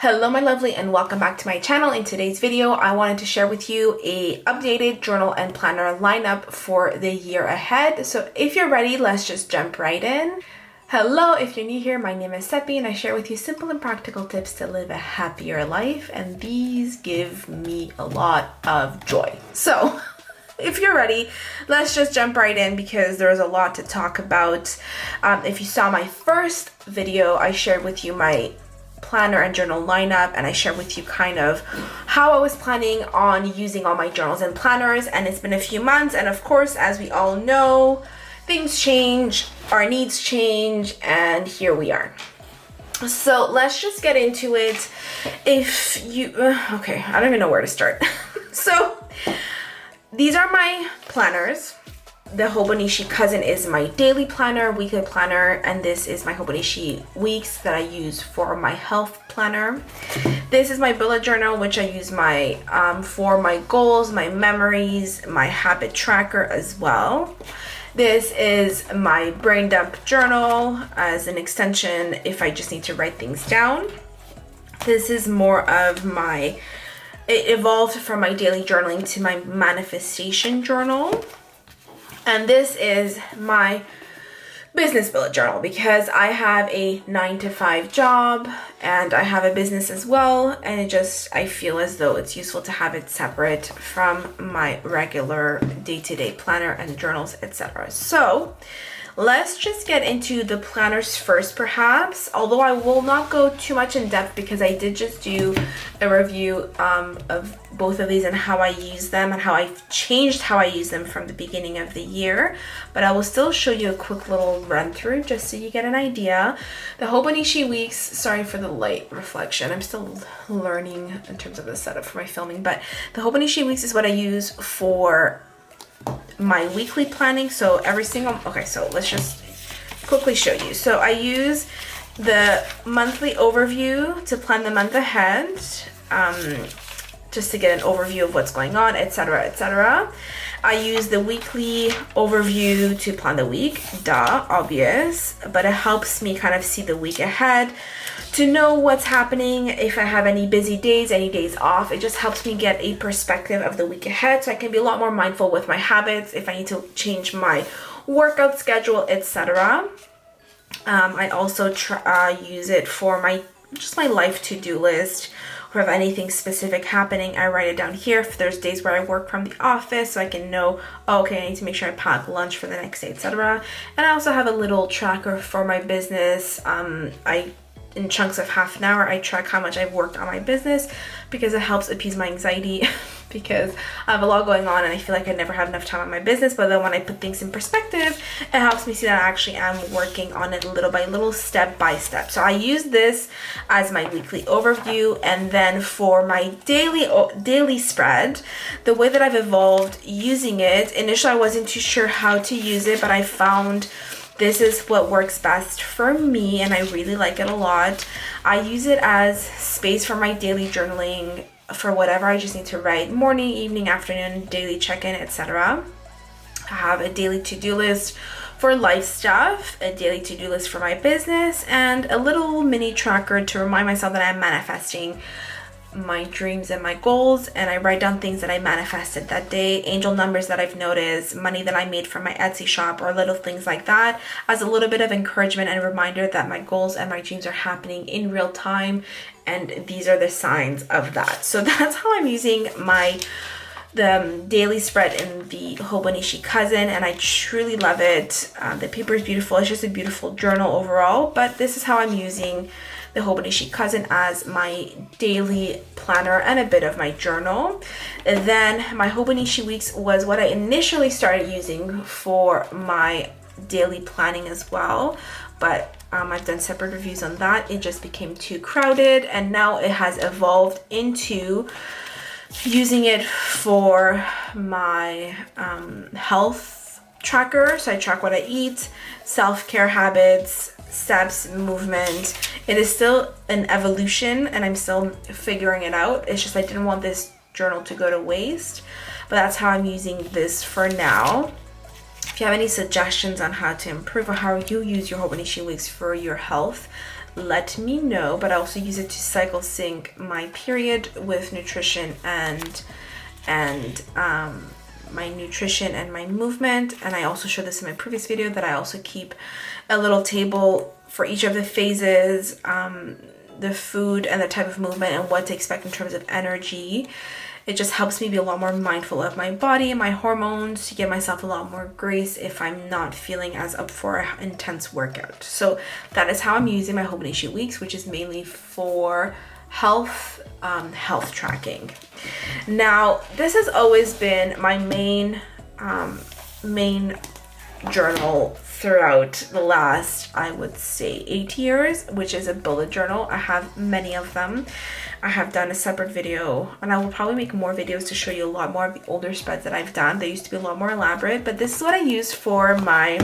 Hello my lovely and welcome back to my channel. In today's video I wanted to share with you a updated journal and planner lineup for the year ahead. So if you're ready, let's just jump right in. Hello, if you're new here, my name is Seppi and I share with you simple and practical tips to live a happier life, and these give me a lot of joy. So if you're ready, let's just jump right in because there's a lot to talk about. If you saw my first video, I shared with you my planner and journal lineup, and I shared with you kind of how I was planning on using all my journals and planners, and it's been a few months, and of course, as we all know, things change, our needs change, and here we are. So let's just get into it. If you okay, I don't even know where to start. So these are my planners. The Hobonichi Cousin is my daily planner, weekly planner, and this is my Hobonichi Weeks that I use for my health planner. This is my bullet journal, which I use for my goals, my memories, my habit tracker as well. This is my brain dump journal as an extension if I just need to write things down. This is more of it evolved from my daily journaling to my manifestation journal. And this is my business bullet journal because I have a 9-to-5 job and I have a business as well, and I feel as though it's useful to have it separate from my regular day-to-day planner and journals, etc. So let's just get into the planners first, perhaps, although I will not go too much in depth because I did just do a review of both of these and how I use them and how I've changed how I use them from the beginning of the year. But I will still show you a quick little run through just so you get an idea. The Hobonichi Weeks, sorry for the light reflection, I'm still learning in terms of the setup for my filming, but the Hobonichi Weeks is what I use for my weekly planning. So so let's just quickly show you. So I use the monthly overview to plan the month ahead, just to get an overview of what's going on, etc., etc. I use the weekly overview to plan the week, obvious, but it helps me kind of see the week ahead, to know what's happening, if I have any busy days, any days off. It just helps me get a perspective of the week ahead so I can be a lot more mindful with my habits, if I need to change my workout schedule, etc. I also use it for my life to-do list. Or if anything specific happening, I write it down here. If there's days where I work from the office, so I can know, okay, I need to make sure I pack lunch for the next day, etc. And I also have a little tracker for my business. In chunks of half an hour, I track how much I've worked on my business because it helps appease my anxiety because I have a lot going on and I feel like I never have enough time on my business. But then when I put things in perspective, it helps me see that I actually am working on it little by little, step by step. So I use this as my weekly overview. And then for my daily spread, the way that I've evolved using it, initially I wasn't too sure how to use it, but I found this is what works best for me and I really like it a lot. I use it as space for my daily journaling for whatever I just need to write, morning, evening, afternoon, daily check-in, etc. I have a daily to-do list for life stuff, a daily to-do list for my business, and a little mini tracker to remind myself that I'm manifesting my dreams and my goals, and I write down things that I manifested that day, angel numbers that I've noticed, money that I made from my Etsy shop, or little things like that, as a little bit of encouragement and reminder that my goals and my dreams are happening in real time, and these are the signs of that. So that's how I'm using the daily spread in the Hobonichi Cousin, and I truly love it. The paper is beautiful. It's just a beautiful journal overall, but this is how I'm using the Hobonichi Cousin as my daily planner and a bit of my journal. And then my Hobonichi Weeks was what I initially started using for my daily planning as well, but I've done separate reviews on that. It just became too crowded, and now it has evolved into using it for my health tracker. So I track what I eat, self-care habits, steps, movement. It is still an evolution and I'm still figuring it out. It's just I didn't want this journal to go to waste, but that's how I'm using this for now. If you have any suggestions on how to improve or how you use your Hobonichi Weeks for your health, let me know. But I also use it to cycle sync my period with nutrition and my nutrition and my movement. And I also showed this in my previous video that I also keep a little table for each of the phases, the food and the type of movement and what to expect in terms of energy. It just helps me be a lot more mindful of my body and my hormones to give myself a lot more grace if I'm not feeling as up for an intense workout. So that is how I'm using my Hobonichi Weeks, which is mainly for health tracking. Now, this has always been my main journal throughout the last, I would say, 8 years, which is a bullet journal. I have many of them. I have done a separate video, and I will probably make more videos to show you a lot more of the older spreads that I've done. They used to be a lot more elaborate, but this is what I use for my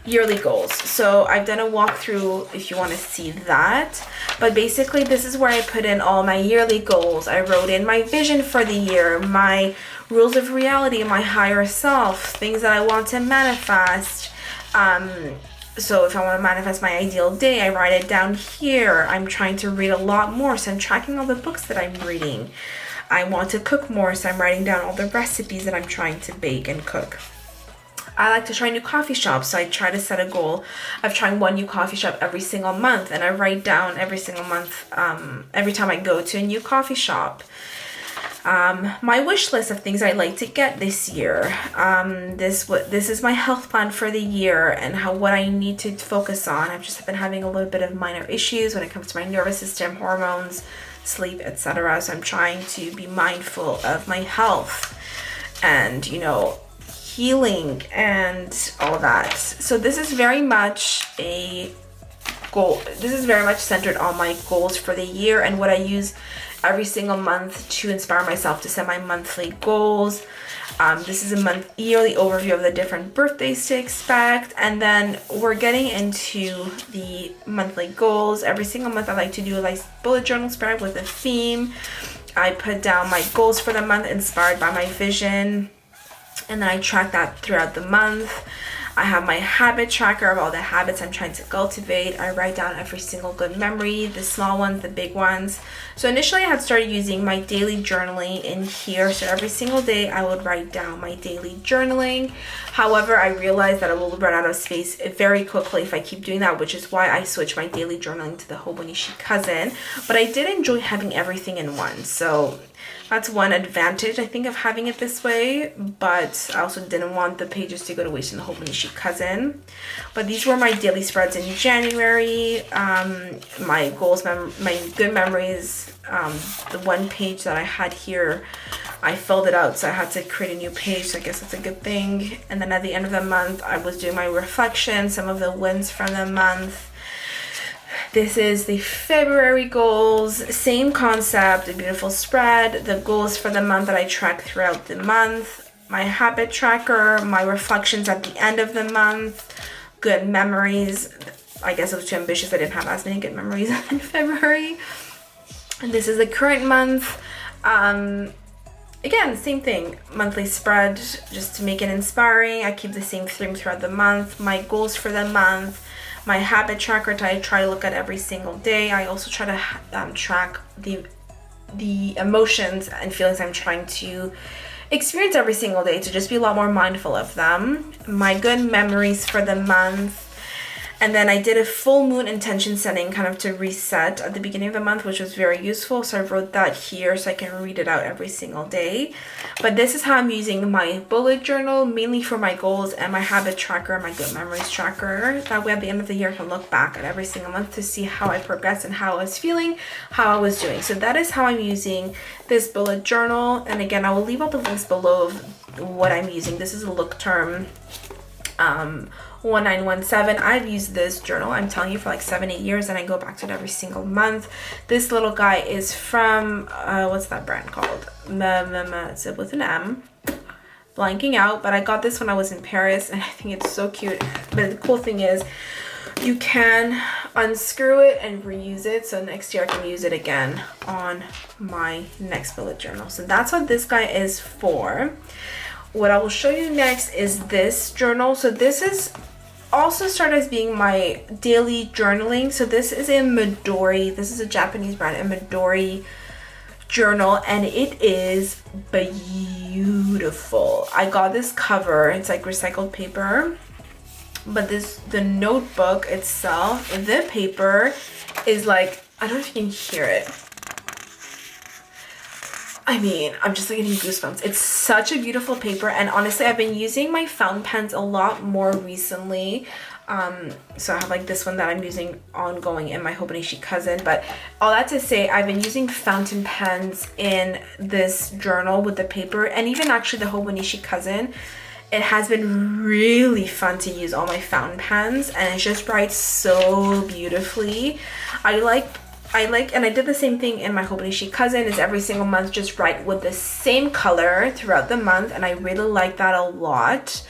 yearly goals. So I've done a walkthrough if you want to see that, but basically this is where I put in all my yearly goals. I wrote in my vision for the year, my rules of reality, my higher self, things that I want to manifest. So if I want to manifest my ideal day, I write it down here. I'm trying to read a lot more, so I'm tracking all the books that I'm reading. I want to cook more, so I'm writing down all the recipes that I'm trying to bake and cook. I like to try new coffee shops, so I try to set a goal of trying one new coffee shop every single month, and I write down every single month, every time I go to a new coffee shop. My wish list of things I'd like to get this year. This is my health plan for the year and what I need to focus on. I've just been having a little bit of minor issues when it comes to my nervous system, hormones, sleep, etc. So I'm trying to be mindful of my health and, healing and all that. So this is very much a goal. This is very much centered on my goals for the year and what I use every single month to inspire myself to set my monthly goals. This is a yearly overview of the different birthdays to expect, and then we're getting into the monthly goals. Every single month I like to do a bullet journal spread with a theme. I put down my goals for the month inspired by my vision, and then I track that throughout the month. I have my habit tracker of all the habits I'm trying to cultivate. I write down every single good memory, the small ones, the big ones. So initially I had started using my daily journaling in here. So every single day I would write down my daily journaling. However, I realized that I will run out of space very quickly if I keep doing that, which is why I switched my daily journaling to the Hobonichi Cousin. But I did enjoy having everything in one. So that's one advantage, I think, of having it this way, but I also didn't want the pages to go to waste in the Hobonichi Cousin. But these were my daily spreads in January, my goals, my good memories, the one page that I had here, I filled it out, so I had to create a new page, so I guess that's a good thing. And then at the end of the month, I was doing my reflection, some of the wins from the month. This is the February goals, same concept, a beautiful spread, the goals for the month that I track throughout the month, my habit tracker, my reflections at the end of the month, good memories. I guess it was too ambitious, I didn't have as many good memories in February. And this is the current month. Again, same thing, monthly spread, just to make it inspiring. I keep the same theme throughout the month, my goals for the month, my habit tracker that I try to look at every single day. I also try to track the emotions and feelings I'm trying to experience every single day, to just be a lot more mindful of them. My good memories for the month. And then I did a full moon intention setting kind of to reset at the beginning of the month, which was very useful. So I wrote that here so I can read it out every single day. But this is how I'm using my bullet journal, mainly for my goals, and my habit tracker, my good memories tracker. That way at the end of the year I can look back at every single month to see how I progressed and how I was feeling, how I was doing. So that is how I'm using this bullet journal. And again, I will leave all the links below of what I'm using. This is a look term 1917. I've used this journal, I'm telling you, for like 7-8 years, and I go back to it every single month. This little guy is from what's that brand called? It's with an M, blanking out, but I got this when I was in Paris, and I think it's so cute. But the cool thing is you can unscrew it and reuse it, so next year I can use it again on my next bullet journal. So that's what this guy is for. What I will show you next is this journal. So this is also started as being my daily journaling. So this is a Midori. This is a Japanese brand, a Midori journal, and it is beautiful. I got this cover. It's like recycled paper, but the notebook itself, the paper is like, I don't know if you can hear it. I mean, I'm just like getting goosebumps. It's such a beautiful paper, and honestly, I've been using my fountain pens a lot more recently. So I have like this one that I'm using ongoing in my Hobonichi Cousin, but all that to say, I've been using fountain pens in this journal with the paper, and even actually the Hobonichi Cousin. It has been really fun to use all my fountain pens, and it just writes so beautifully. I like, and I did the same thing in my Hobonichi Cousin, is every single month just write with the same color throughout the month, and I really like that a lot.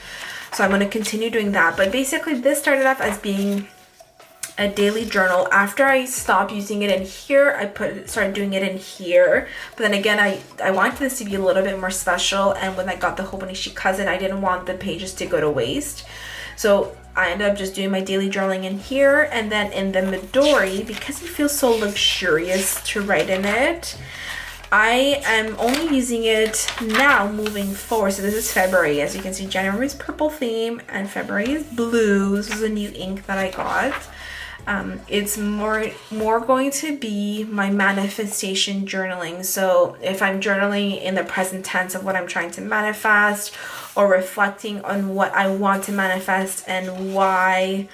So I'm going to continue doing that. But basically this started off as being a daily journal. After I stopped using it in here, I started doing it in here. But then again, I wanted this to be a little bit more special, and when I got the Hobonichi Cousin, I didn't want the pages to go to waste. So I ended up just doing my daily journaling in here, and then in the Midori, because it feels so luxurious to write in it, I am only using it now moving forward. So this is February. As you can see, January is purple theme and February is blue. This is a new ink that I got. It's more going to be my manifestation journaling. So if I'm journaling in the present tense of what I'm trying to manifest, or reflecting on what I want to manifest and why,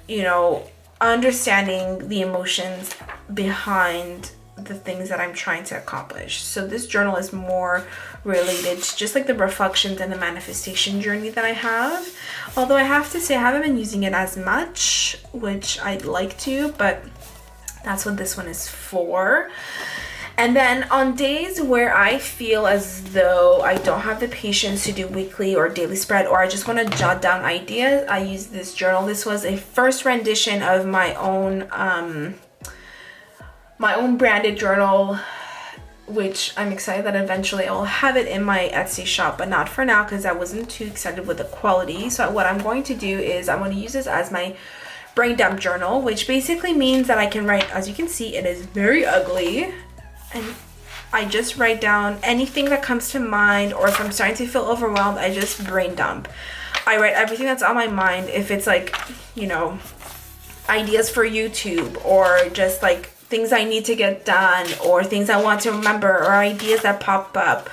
you know, understanding the emotions behind the things that I'm trying to accomplish. So this journal is more related to just like the reflections and the manifestation journey that I have. Although I have to say I haven't been using it as much, which I'd like to, but that's what this one is for. And then on days where I feel as though I don't have the patience to do weekly or daily spread, or I just want to jot down ideas, I use this journal. This was a first rendition of my own branded journal, which I'm excited that eventually I'll have it in my Etsy shop, but not for now because I wasn't too excited with the quality. So what I'm going to do is I'm going to use this as my brain dump journal, which basically means that I can write, as you can see, it is very ugly, and I just write down anything that comes to mind, or if I'm starting to feel overwhelmed, I just brain dump. I write everything that's on my mind. If it's like, you know, ideas for YouTube, or just like things I need to get done, or things I want to remember, or ideas that pop up,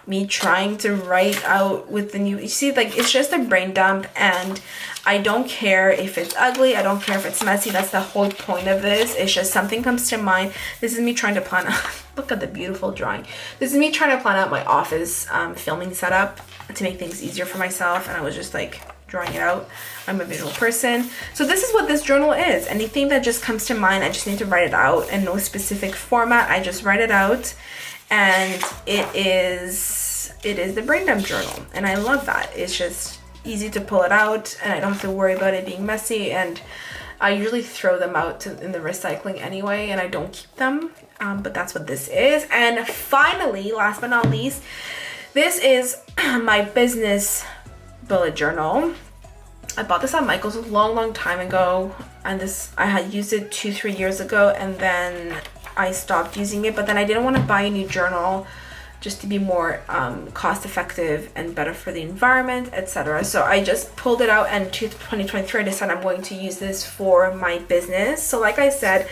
me trying to write out with the new, you see, like, it's just a brain dump, and I don't care if it's ugly, I don't care if it's messy. That's the whole point of this. It's just something comes to mind. This is me trying to plan out, look at the beautiful drawing. This is me trying to plan out my office filming setup to make things easier for myself, and I was just like drawing it out. I'm a visual person. So this is what this journal is. Anything that just comes to mind, I just need to write it out in no specific format. I just write it out, and it is the brain dump journal, and I love that. It's just easy to pull it out, and I don't have to worry about it being messy, and I usually throw them out in the recycling anyway, and I don't keep them, but that's what this is. And finally, last but not least, this is my business bullet journal. I bought this at Michael's a long time ago, and I had used it 2-3 years ago, and then I stopped using it. But then I didn't want to buy a new journal just to be more cost effective and better for the environment, etc. So I just pulled it out, and 2023 I decided I'm going to use this for my business. So like I said,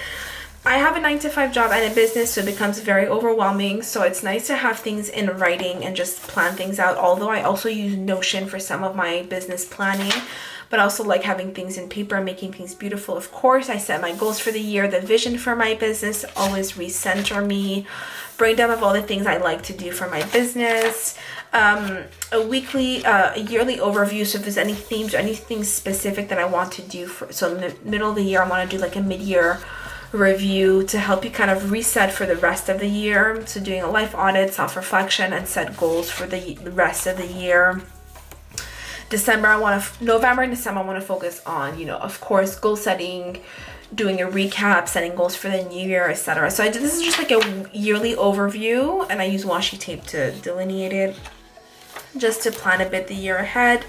I have a 9-to-5 job and a business, so it becomes very overwhelming. So it's nice to have things in writing and just plan things out. Although I also use Notion for some of my business planning, but I also like having things in paper and making things beautiful. Of course, I set my goals for the year, the vision for my business, always recenter me, brain dump of all the things I like to do for my business, a yearly overview. So if there's any themes or anything specific that I want to do so in the middle of the year, I want to do like a mid-year review to help you kind of reset for the rest of the year. So doing a life audit, self-reflection, and set goals for the rest of the year. November and December, I want to focus on, of course, goal setting, doing a recap, setting goals for the new year, etc. So this is just like a yearly overview, and I use washi tape to delineate it just to plan a bit the year ahead.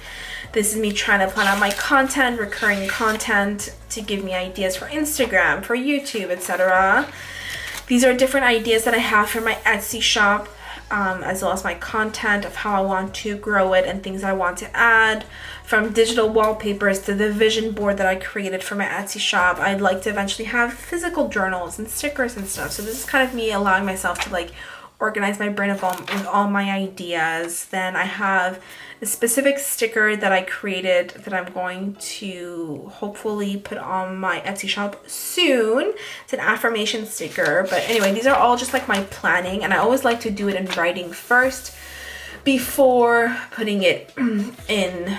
This is me trying to plan out my content, recurring content to give me ideas for Instagram, for YouTube, etc. These are different ideas that I have for my Etsy shop, as well as my content of how I want to grow it and things I want to add, from digital wallpapers to the vision board that I created for my Etsy shop. I'd like to eventually have physical journals and stickers and stuff. So this is kind of me allowing myself to like organize my brain with all my ideas. Then I have a specific sticker that I created that I'm going to hopefully put on my Etsy shop soon. It's an affirmation sticker. But anyway, these are all just like my planning, and I always like to do it in writing first before putting it in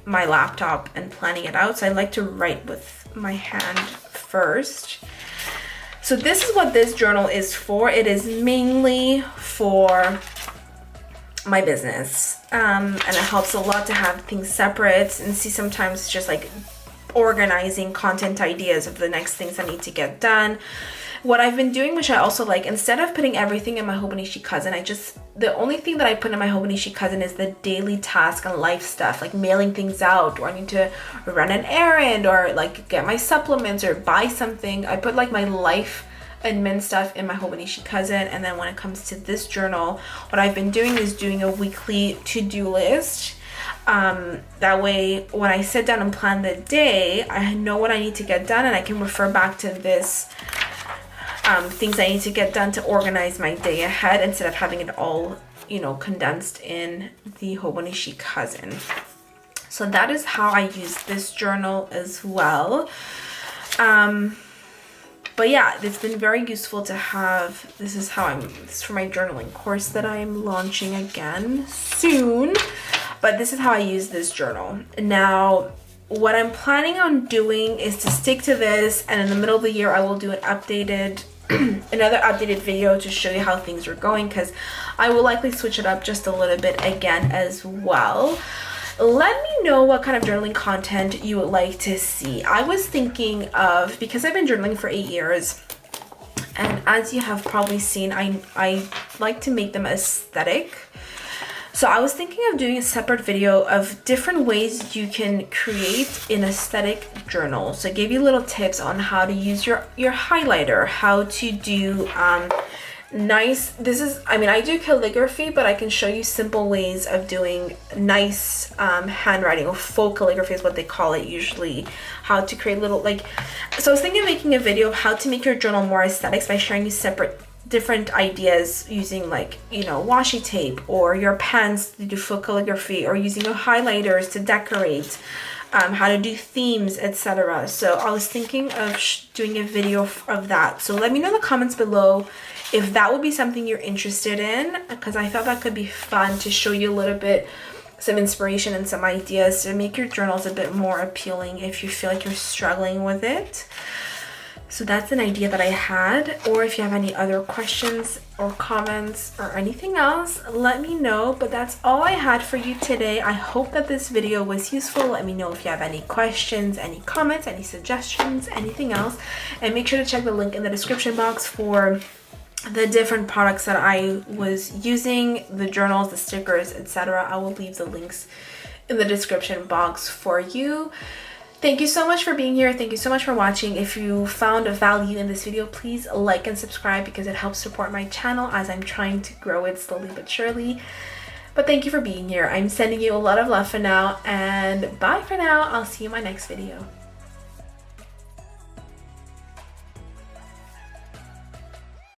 my laptop and planning it out. So I like to write with my hand first. So this is what this journal is for. It is mainly for my business, and it helps a lot to have things separate and see sometimes just like organizing content ideas of the next things I need to get done. What I've been doing, which I also like, instead of putting everything in my Hobonichi Cousin, the only thing that I put in my Hobonichi Cousin is the daily task and life stuff, like mailing things out, or I need to run an errand, or like get my supplements or buy something. I put like my life admin stuff in my Hobonichi Cousin. And then when it comes to this journal, what I've been doing is doing a weekly to-do list. That way, when I sit down and plan the day, I know what I need to get done, and I can refer back to this things I need to get done to organize my day ahead, instead of having it all, condensed in the Hobonichi Cousin. So that is how I use this journal as well. But yeah, it's been very useful to have. This is for my journaling course that I'm launching again soon. But this is how I use this journal. Now, what I'm planning on doing is to stick to this, and in the middle of the year I will do another updated video to show you how things are going, because I will likely switch it up just a little bit again as well. Let me know what kind of journaling content you would like to see. I was thinking of, because I've been journaling for 8 years, and as you have probably seen, I like to make them aesthetic. So I was thinking of doing a separate video of different ways you can create an aesthetic journal. So I gave you little tips on how to use your highlighter, how to do nice, I do calligraphy, but I can show you simple ways of doing nice handwriting, or faux calligraphy is what they call it usually. How to create little, so I was thinking of making a video of how to make your journal more aesthetic by sharing you different ideas using washi tape, or your pens to do faux calligraphy, or using your highlighters to decorate, how to do themes, etc. So I was thinking of doing a video of that. So let me know in the comments below if that would be something you're interested in, because I thought that could be fun to show you a little bit, some inspiration and some ideas to make your journals a bit more appealing if you feel like you're struggling with it. So that's an idea that I had. Or if you have any other questions or comments or anything else, let me know. But that's all I had for you today. I hope that this video was useful. Let me know if you have any questions, any comments, any suggestions, anything else. And make sure to check the link in the description box for the different products that I was using, the journals, the stickers, etc. I will leave the links in the description box for you. Thank you so much for being here. Thank you so much for watching. If you found value in this video, please like and subscribe, because it helps support my channel as I'm trying to grow it slowly but surely. But thank you for being here. I'm sending you a lot of love for now, and bye for now. I'll see you in my next video.